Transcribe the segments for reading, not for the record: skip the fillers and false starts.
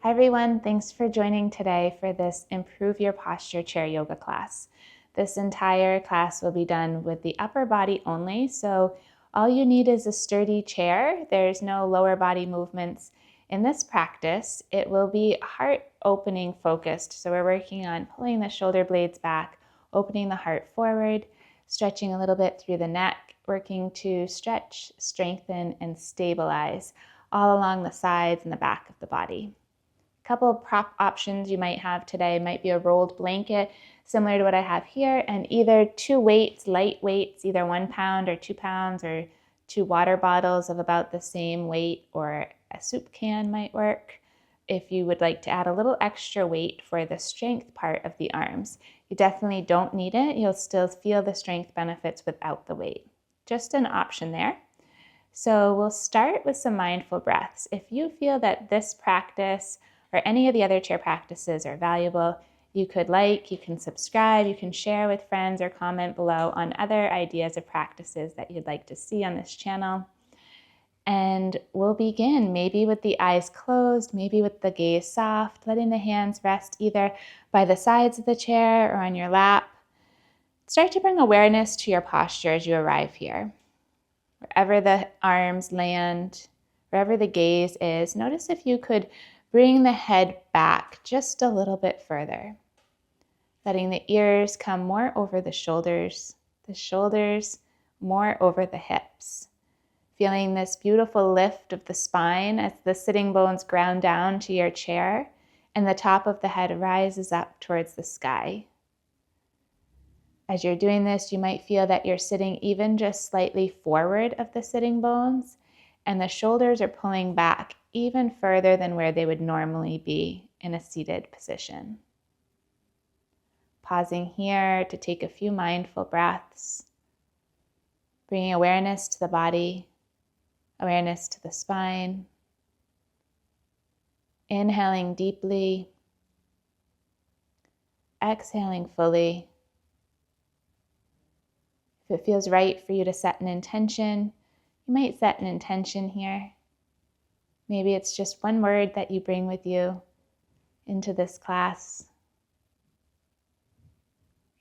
Hi everyone, thanks for joining today for this Improve Your Posture chair yoga class. This entire class will be done with the upper body only, so all you need is a sturdy chair. There's no lower body movements. In this practice, it will be heart opening focused, so we're working on pulling the shoulder blades back, opening the heart forward, stretching a little bit through the neck, working to stretch, strengthen, and stabilize all along the sides and the back of the body. Couple of prop options you might have today might be a rolled blanket, similar to what I have here, and either two weights, light weights, either 1 pound or 2 pounds, or 2 water bottles of about the same weight, or a soup can might work. If you would like to add a little extra weight for the strength part of the arms, you definitely don't need it. You'll still feel the strength benefits without the weight. Just an option there. So we'll start with some mindful breaths. If you feel that this practice or any of the other chair practices are valuable, you can subscribe, you can share with friends, or comment below on other ideas of practices that you'd like to see on this channel. And we'll begin maybe with the eyes closed, maybe with the gaze soft, letting the hands rest either by the sides of the chair or on your lap. Start to bring awareness to your posture as you arrive here. Wherever the arms land, wherever the gaze is, notice if you could bring the head back just a little bit further, letting the ears come more over the shoulders more over the hips. Feeling this beautiful lift of the spine as the sitting bones ground down to your chair and the top of the head rises up towards the sky. As you're doing this, you might feel that you're sitting even just slightly forward of the sitting bones, and the shoulders are pulling back even further than where they would normally be in a seated position. Pausing here to take a few mindful breaths, bringing awareness to the body, awareness to the spine. Inhaling deeply, exhaling fully. If it feels right for you to set an intention, you might set an intention here. Maybe it's just one word that you bring with you into this class.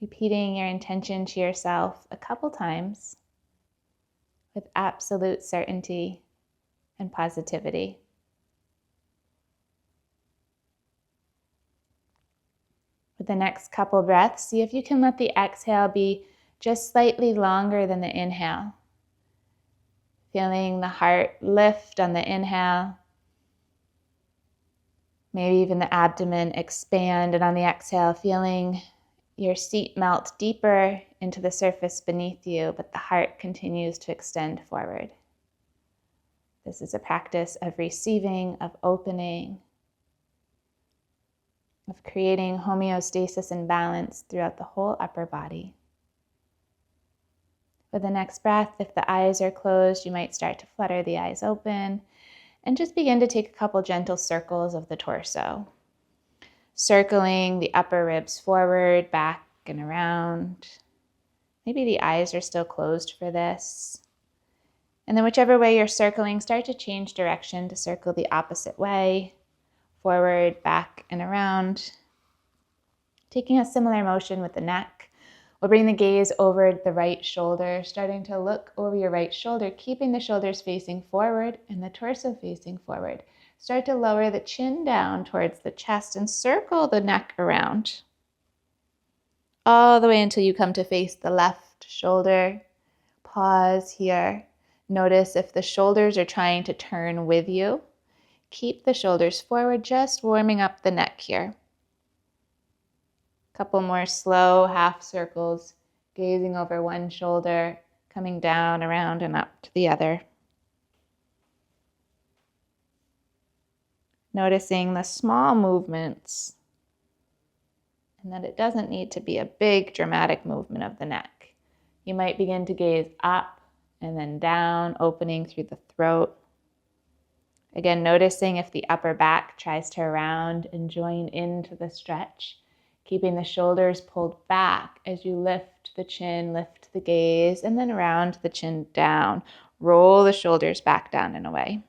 Repeating your intention to yourself a couple times with absolute certainty and positivity. With the next couple breaths, see if you can let the exhale be just slightly longer than the inhale. Feeling the heart lift on the inhale. Maybe even the abdomen expand, and on the exhale, feeling your seat melt deeper into the surface beneath you, but the heart continues to extend forward. This is a practice of receiving, of opening, of creating homeostasis and balance throughout the whole upper body. With the next breath, if the eyes are closed, you might start to flutter the eyes open and just begin to take a couple gentle circles of the torso. Circling the upper ribs forward, back, and around. Maybe the eyes are still closed for this. And then whichever way you're circling, start to change direction to circle the opposite way. Forward, back, and around. Taking a similar motion with the neck. We'll bring the gaze over the right shoulder, starting to look over your right shoulder, keeping the shoulders facing forward and the torso facing forward. Start to lower the chin down towards the chest and circle the neck around. All the way until you come to face the left shoulder. Pause here. Notice if the shoulders are trying to turn with you. Keep the shoulders forward, just warming up the neck here. Couple more slow half circles, gazing over one shoulder, coming down, around, and up to the other. Noticing the small movements, and that it doesn't need to be a big dramatic movement of the neck. You might begin to gaze up and then down, opening through the throat. Again, noticing if the upper back tries to round and join into the stretch. Keeping the shoulders pulled back as you lift the chin, lift the gaze, and then round the chin down. Roll the shoulders back down and away.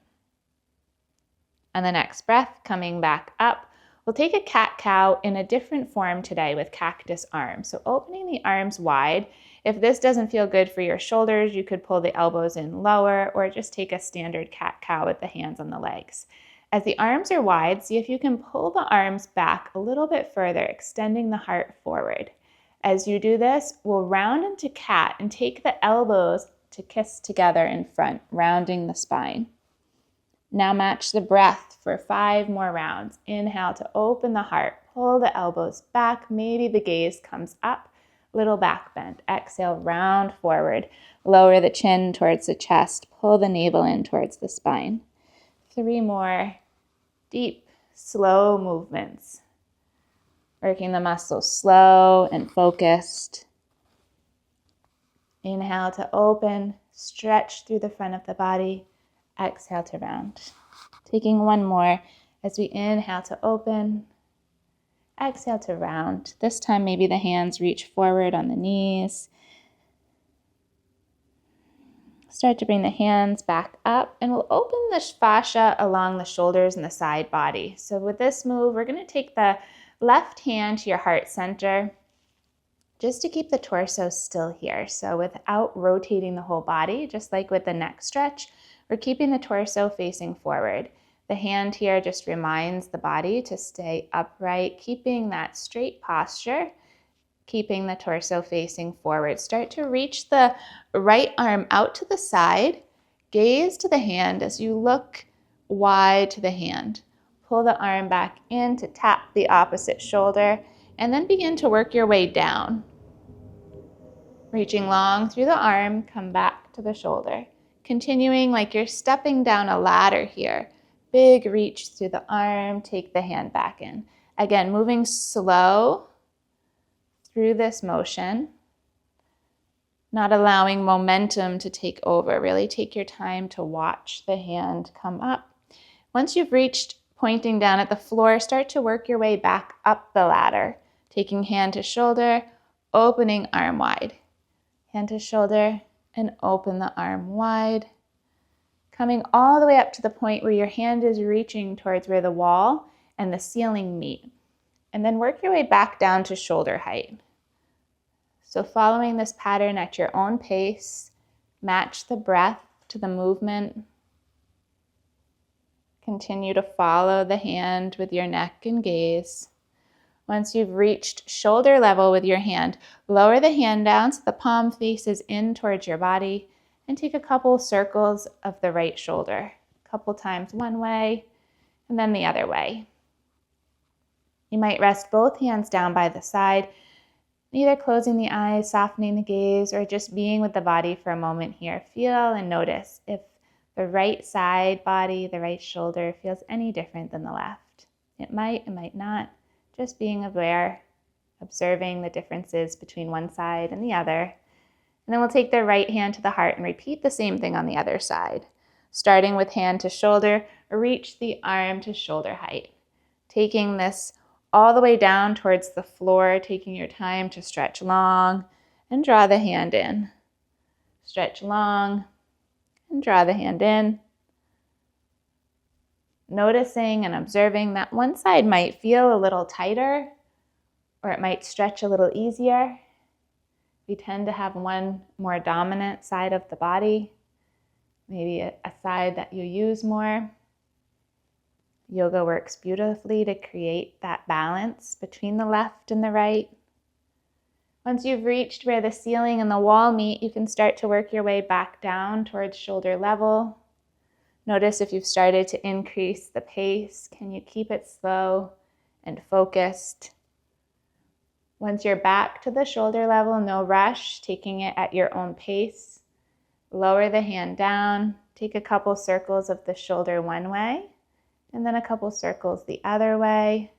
On the next breath, coming back up, we'll take a cat-cow in a different form today with cactus arms. So opening the arms wide. If this doesn't feel good for your shoulders, you could pull the elbows in lower or just take a standard cat-cow with the hands on the legs. As the arms are wide, see if you can pull the arms back a little bit further, extending the heart forward. As you do this, we'll round into cat and take the elbows to kiss together in front, rounding the spine. Now match the breath for 5 more rounds. Inhale to open the heart, pull the elbows back, maybe the gaze comes up, little back bend. Exhale, round forward, lower the chin towards the chest, pull the navel in towards the spine. 3 more deep, slow movements. Working the muscles slow and focused. Inhale to open, stretch through the front of the body. Exhale to round. Taking 1 more as we inhale to open. Exhale to round. This time maybe the hands reach forward on the knees. Start to bring the hands back up and we'll open the fascia along the shoulders and the side body. So with this move, we're going to take the left hand to your heart center just to keep the torso still here. So without rotating the whole body, just like with the neck stretch, we're keeping the torso facing forward. The hand here just reminds the body to stay upright, keeping that straight posture, keeping the torso facing forward. Start to reach the right arm out to the side. Gaze to the hand as you look wide to the hand. Pull the arm back in to tap the opposite shoulder, and then begin to work your way down. Reaching long through the arm, come back to the shoulder. Continuing like you're stepping down a ladder here. Big reach through the arm, take the hand back in. Again, moving slow through this motion, not allowing momentum to take over. Really take your time to watch the hand come up. Once you've reached pointing down at the floor, start to work your way back up the ladder. Taking hand to shoulder, opening arm wide. Hand to shoulder, and open the arm wide. Coming all the way up to the point where your hand is reaching towards where the wall and the ceiling meet. And then work your way back down to shoulder height. So following this pattern at your own pace, match the breath to the movement. Continue to follow the hand with your neck and gaze. Once you've reached shoulder level with your hand, lower the hand down so the palm faces in towards your body and take a couple circles of the right shoulder. A couple times one way and then the other way. You might rest both hands down by the side, either closing the eyes, softening the gaze, or just being with the body for a moment here. Feel and notice if the right side body, the right shoulder feels any different than the left. It might not. Just being aware, observing the differences between one side and the other. And then we'll take the right hand to the heart and repeat the same thing on the other side. Starting with hand to shoulder, reach the arm to shoulder height. Taking this all the way down towards the floor, taking your time to stretch long and draw the hand in. Stretch long and draw the hand in. Noticing and observing that one side might feel a little tighter or it might stretch a little easier. We tend to have one more dominant side of the body, maybe a side that you use more. Yoga works beautifully to create that balance between the left and the right. Once you've reached where the ceiling and the wall meet, you can start to work your way back down towards shoulder level. Notice if you've started to increase the pace, can you keep it slow and focused? Once you're back to the shoulder level, no rush, taking it at your own pace. Lower the hand down, take a couple circles of the shoulder one way, and then a couple circles the other way.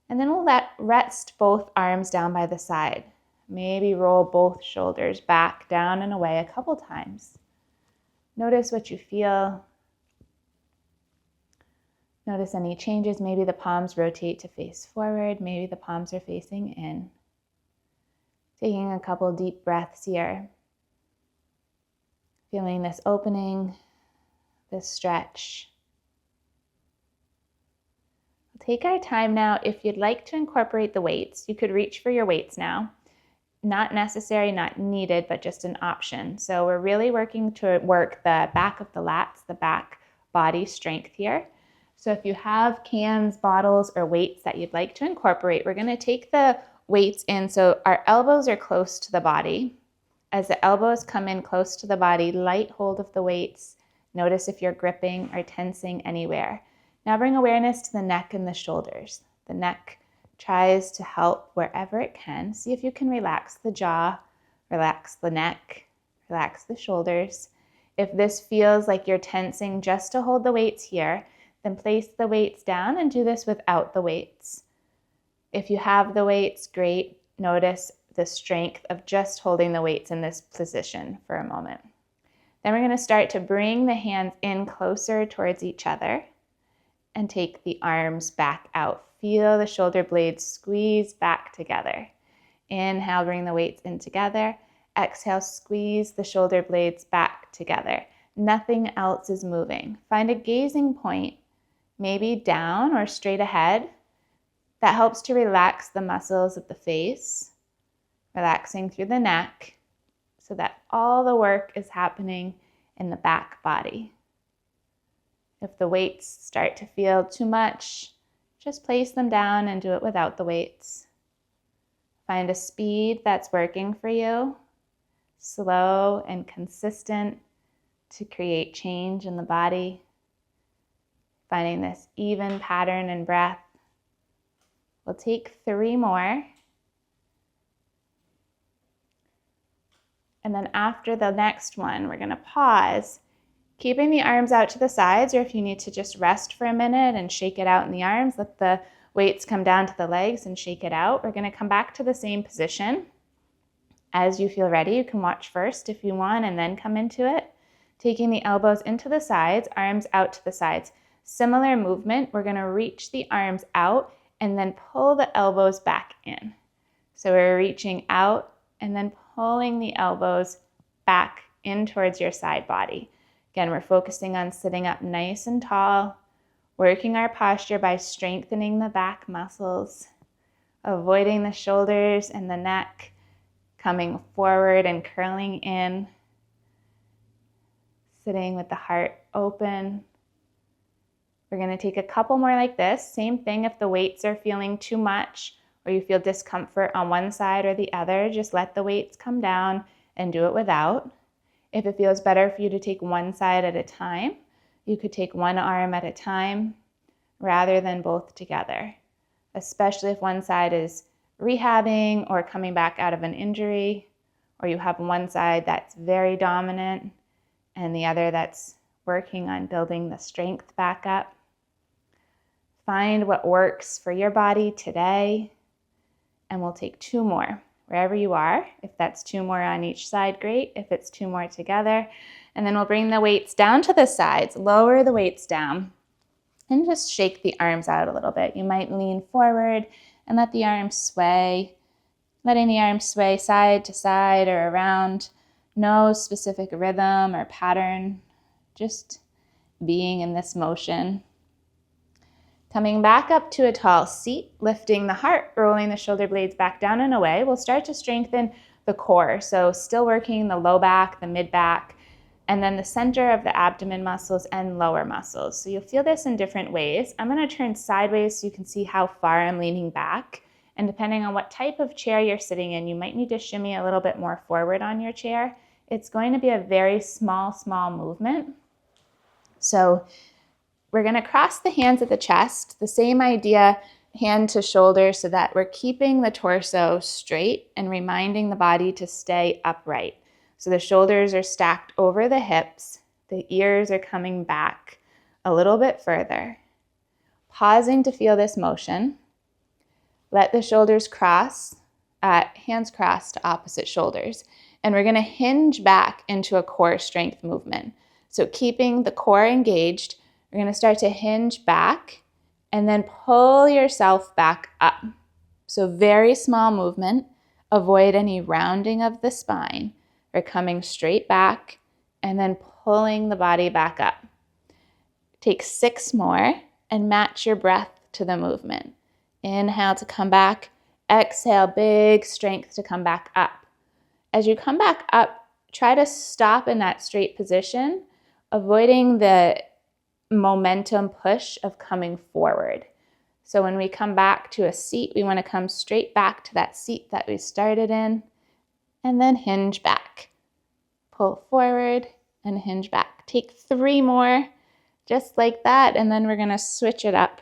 And then we'll rest both arms down by the side. Maybe roll both shoulders back, down, and away a couple times. Notice what you feel. Notice any changes. Maybe the palms rotate to face forward. Maybe the palms are facing in. Taking a couple deep breaths here. Feeling this opening, this stretch. Take our time now. If you'd like to incorporate the weights, you could reach for your weights now. Not necessary, not needed, but just an option. So we're really working to work the back of the lats, the back body strength here. So if you have cans, bottles, or weights that you'd like to incorporate, we're going to take the weights in so our elbows are close to the body. As the elbows come in close to the body, light hold of the weights. Notice if you're gripping or tensing anywhere. Now bring awareness to the neck and the shoulders. The neck tries to help wherever it can. See if you can relax the jaw, relax the neck, relax the shoulders. If this feels like you're tensing just to hold the weights here, then place the weights down and do this without the weights. If you have the weights, great. Notice the strength of just holding the weights in this position for a moment. Then we're going to start to bring the hands in closer towards each other and take the arms back out. Feel the shoulder blades squeeze back together. Inhale, bring the weights in together. Exhale, squeeze the shoulder blades back together. Nothing else is moving. Find a gazing point, maybe down or straight ahead. That helps to relax the muscles of the face, relaxing through the neck so that all the work is happening in the back body. If the weights start to feel too much, just place them down and do it without the weights. Find a speed that's working for you, slow and consistent to create change in the body. Finding this even pattern and breath. We'll take 3 more. And then after the next one, we're going to pause, keeping the arms out to the sides, or if you need to just rest for a minute and shake it out in the arms, let the weights come down to the legs and shake it out. We're going to come back to the same position. As you feel ready, you can watch first if you want and then come into it. Taking the elbows into the sides, arms out to the sides. Similar movement, we're going to reach the arms out and then pull the elbows back in. So we're reaching out and then pulling the elbows back in towards your side body. Again, we're focusing on sitting up nice and tall, working our posture by strengthening the back muscles, avoiding the shoulders and the neck, coming forward and curling in, sitting with the heart open. We're going to take a couple more like this. Same thing if the weights are feeling too much or you feel discomfort on one side or the other, just let the weights come down and do it without. If it feels better for you to take one side at a time, you could take one arm at a time rather than both together, especially if one side is rehabbing or coming back out of an injury, or you have one side that's very dominant and the other that's working on building the strength back up. Find what works for your body today, and we'll take 2 more. Wherever you are, if that's 2 more on each side, great. If it's 2 more together, and then we'll bring the weights down to the sides, lower the weights down, and just shake the arms out a little bit. You might lean forward and let the arms sway, letting the arms sway side to side or around. No specific rhythm or pattern, just being in this motion. Coming back up to a tall seat, lifting the heart, rolling the shoulder blades back down and away. We'll start to strengthen the core. So still working the low back, the mid back, and then the center of the abdomen muscles and lower muscles. So you'll feel this in different ways. I'm going to turn sideways so you can see how far I'm leaning back. And depending on what type of chair you're sitting in, you might need to shimmy a little bit more forward on your chair. It's going to be a very small movement. So we're going to cross the hands at the chest, the same idea, hand to shoulder, so that we're keeping the torso straight and reminding the body to stay upright. So the shoulders are stacked over the hips, the ears are coming back a little bit further. Pausing to feel this motion. Let the shoulders cross, hands cross to opposite shoulders. And we're going to hinge back into a core strength movement. So keeping the core engaged, we're going to start to hinge back and then pull yourself back up. So very small movement. Avoid any rounding of the spine. We're coming straight back and then pulling the body back up. Take 6 more and match your breath to the movement. Inhale to come back. Exhale, big strength to come back up. As you come back up, try to stop in that straight position, avoiding the momentum push of coming forward. So when we come back to a seat, we want to come straight back to that seat that we started in, and then hinge back. Pull forward and hinge back. Take 3 more, just like that, and then we're going to switch it up.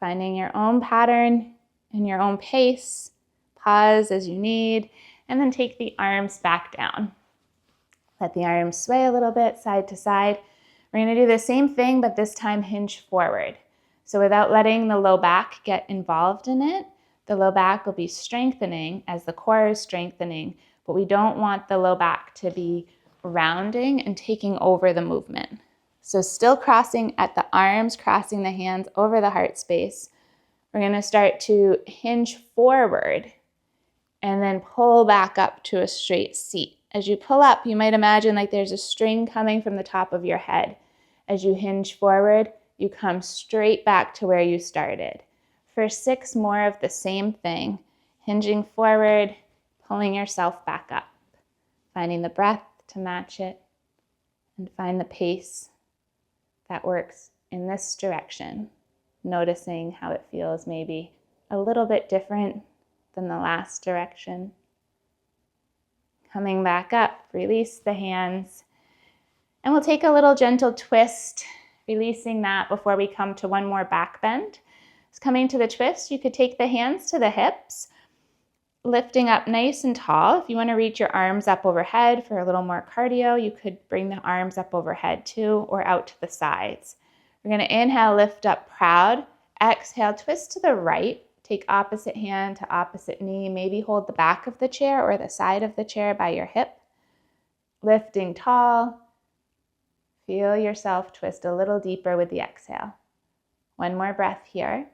Finding your own pattern and your own pace. Pause as you need, and then take the arms back down. Let the arms sway a little bit side to side. We're going to do the same thing, but this time hinge forward. So without letting the low back get involved in it, the low back will be strengthening as the core is strengthening, but we don't want the low back to be rounding and taking over the movement. So still crossing at the arms, crossing the hands over the heart space. We're going to start to hinge forward and then pull back up to a straight seat. As you pull up, you might imagine like there's a string coming from the top of your head. As you hinge forward, you come straight back to where you started. For 6 more of the same thing, hinging forward, pulling yourself back up, finding the breath to match it, and find the pace that works in this direction, noticing how it feels maybe a little bit different than the last direction. Coming back up, release the hands, and we'll take a little gentle twist, releasing that before we come to one more back bend. So coming to the twist, you could take the hands to the hips, lifting up nice and tall. If you want to reach your arms up overhead for a little more cardio, you could bring the arms up overhead too, or out to the sides. We're going to inhale, lift up proud. Exhale, twist to the right. Take opposite hand to opposite knee. Maybe hold the back of the chair or the side of the chair by your hip. Lifting tall. Feel yourself twist a little deeper with the exhale. One more breath here.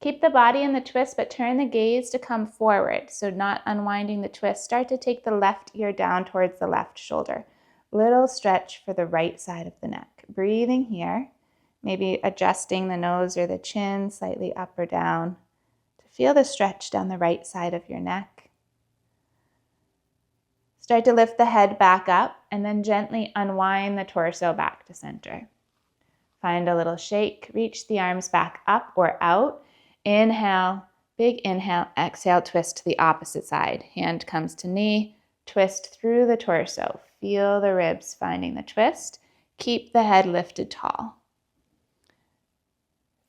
Keep the body in the twist, but turn the gaze to come forward. So not unwinding the twist. Start to take the left ear down towards the left shoulder. Little stretch for the right side of the neck. Breathing here. Maybe adjusting the nose or the chin slightly up or down to feel the stretch down the right side of your neck. Start to lift the head back up and then gently unwind the torso back to center. Find a little shake. Reach the arms back up or out. Inhale, big inhale. Exhale, twist to the opposite side. Hand comes to knee. Twist through the torso. Feel the ribs finding the twist. Keep the head lifted tall.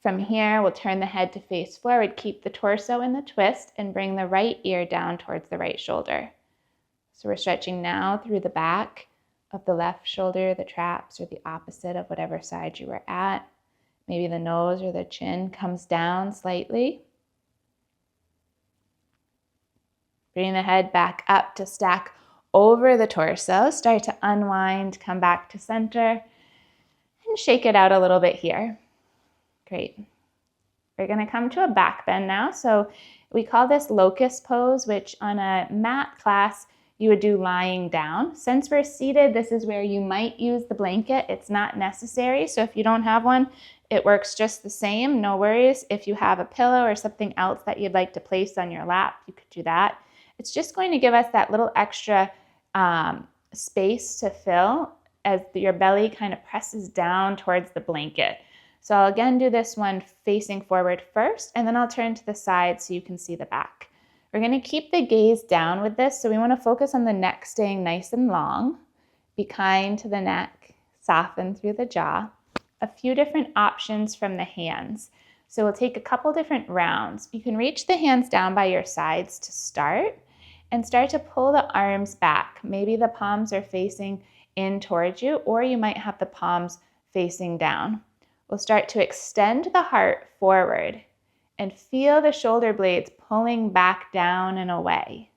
From here, we'll turn the head to face forward, keep the torso in the twist, and bring the right ear down towards the right shoulder. So we're stretching now through the back of the left shoulder, the traps, or the opposite of whatever side you were at. Maybe the nose or the chin comes down slightly. Bring the head back up to stack over the torso. Start to unwind, come back to center, and shake it out a little bit here. Great. We're going to come to a back bend now. So we call this locust pose, which on a mat class, you would do lying down. Since we're seated, this is where you might use the blanket. It's not necessary. So if you don't have one, it works just the same. No worries. If you have a pillow or something else that you'd like to place on your lap, you could do that. It's just going to give us that little extra space to fill as your belly kind of presses down towards the blanket. So I'll again do this one facing forward first, and then I'll turn to the side so you can see the back. We're going to keep the gaze down with this, so we want to focus on the neck staying nice and long. Be kind to the neck, soften through the jaw. A few different options from the hands. So we'll take a couple different rounds. You can reach the hands down by your sides to start, and start to pull the arms back. Maybe the palms are facing in towards you, or you might have the palms facing down. We'll start to extend the heart forward and feel the shoulder blades pulling back down and away.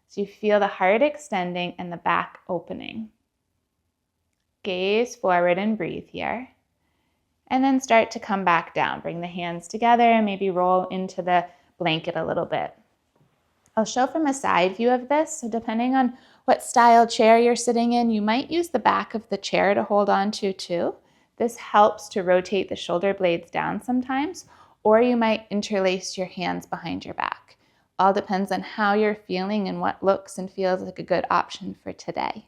So you feel the heart extending and the back opening. Gaze forward and breathe here. And then start to come back down. Bring the hands together and maybe roll into the blanket a little bit. I'll show from a side view of this. So depending on what style chair you're sitting in, you might use the back of the chair to hold on to too. This helps to rotate the shoulder blades down sometimes, or you might interlace your hands behind your back. All depends on how you're feeling and what looks and feels like a good option for today.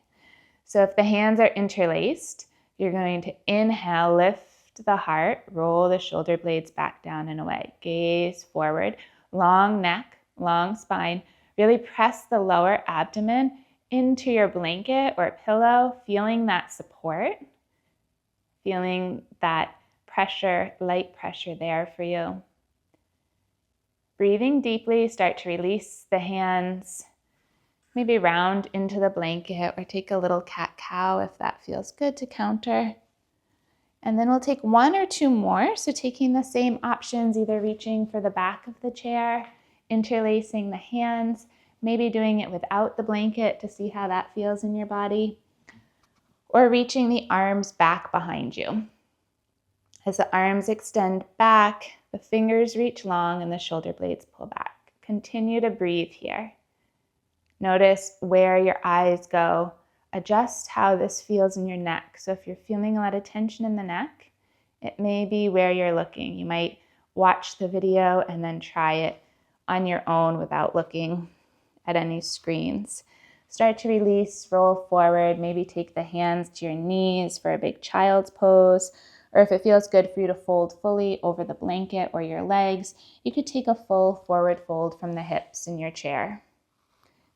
So if the hands are interlaced, you're going to inhale, lift the heart, roll the shoulder blades back down and away. Gaze forward, long neck, long spine. Really press the lower abdomen into your blanket or pillow, feeling that support, feeling that pressure, light pressure there for you. Breathing deeply, start to release the hands. Maybe round into the blanket or take a little cat-cow if that feels good to counter. And then we'll take one or two more. So taking the same options, either reaching for the back of the chair, interlacing the hands, maybe doing it without the blanket to see how that feels in your body, or reaching the arms back behind you. As the arms extend back, the fingers reach long and the shoulder blades pull back. Continue to breathe here. Notice where your eyes go. Adjust how this feels in your neck. So if you're feeling a lot of tension in the neck, it may be where you're looking. You might watch the video and then try it on your own without looking at any screens. Start to release, roll forward, maybe take the hands to your knees for a big child's pose, or if it feels good for you to fold fully over the blanket or your legs, you could take a full forward fold from the hips in your chair.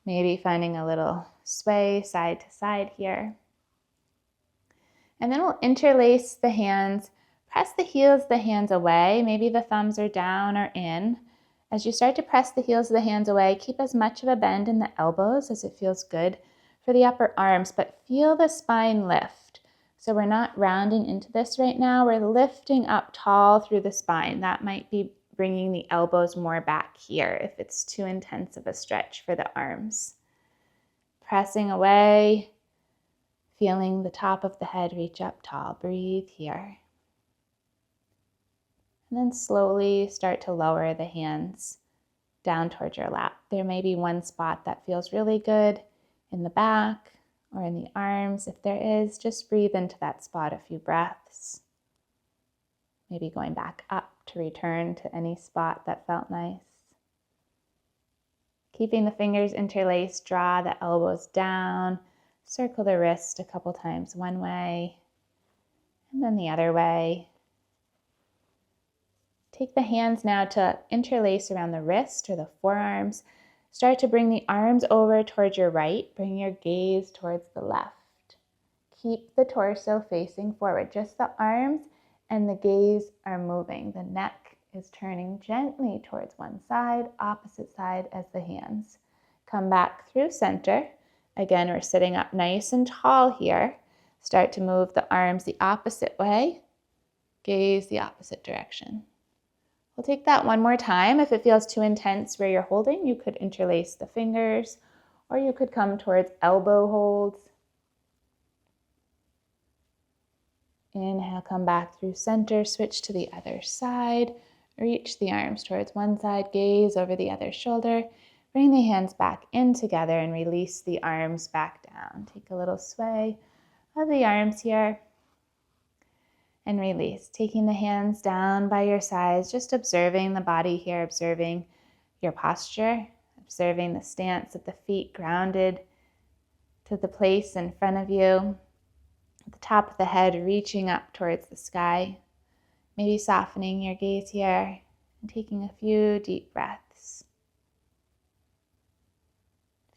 Maybe finding a little sway side to side here. And then we'll interlace the hands, press the heels of the hands away. Maybe the thumbs are down or in. As you start to press the heels of the hands away, keep as much of a bend in the elbows as it feels good for the upper arms, but feel the spine lift. So we're not rounding into this right now. We're lifting up tall through the spine. That might be bringing the elbows more back here if it's too intense of a stretch for the arms. Pressing away, feeling the top of the head reach up tall. Breathe here. And then slowly start to lower the hands down towards your lap. There may be one spot that feels really good in the back or in the arms. If there is, just breathe into that spot a few breaths. Maybe going back up to return to any spot that felt nice. Keeping the fingers interlaced, draw the elbows down, circle the wrist a couple times one way and then the other way. Take the hands now to interlace around the wrist or the forearms. Start to bring the arms over towards your right. Bring your gaze towards the left. Keep the torso facing forward. Just the arms and the gaze are moving. The neck is turning gently towards one side, opposite side as the hands. Come back through center. Again, we're sitting up nice and tall here. Start to move the arms the opposite way. Gaze the opposite direction. We'll take that one more time. If it feels too intense where you're holding, you could interlace the fingers, or you could come towards elbow holds. Inhale, come back through center, switch to the other side. Reach the arms towards one side, gaze over the other shoulder. Bring the hands back in together and release the arms back down. Take a little sway of the arms here. And release, taking the hands down by your sides, just observing the body here, observing your posture, observing the stance of the feet grounded to the place in front of you. At the top of the head, reaching up towards the sky. Maybe softening your gaze here and taking a few deep breaths.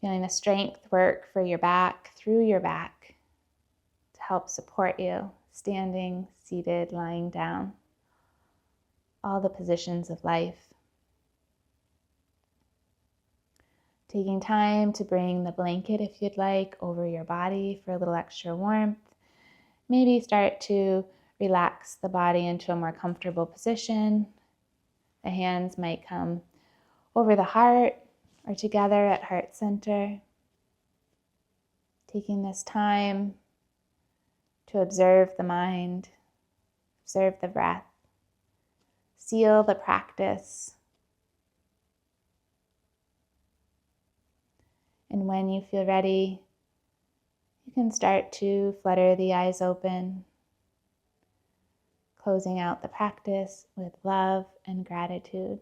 Feeling the strength work for your back, through your back, to help support you. Standing, seated, lying down, all the positions of life. Taking time to bring the blanket, if you'd like, over your body for a little extra warmth. Maybe start to relax the body into a more comfortable position. The hands might come over the heart or together at heart center. Taking this time to observe the mind, observe the breath, seal the practice. And when you feel ready, you can start to flutter the eyes open. closing out the practice with love and gratitude.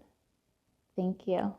Thank you.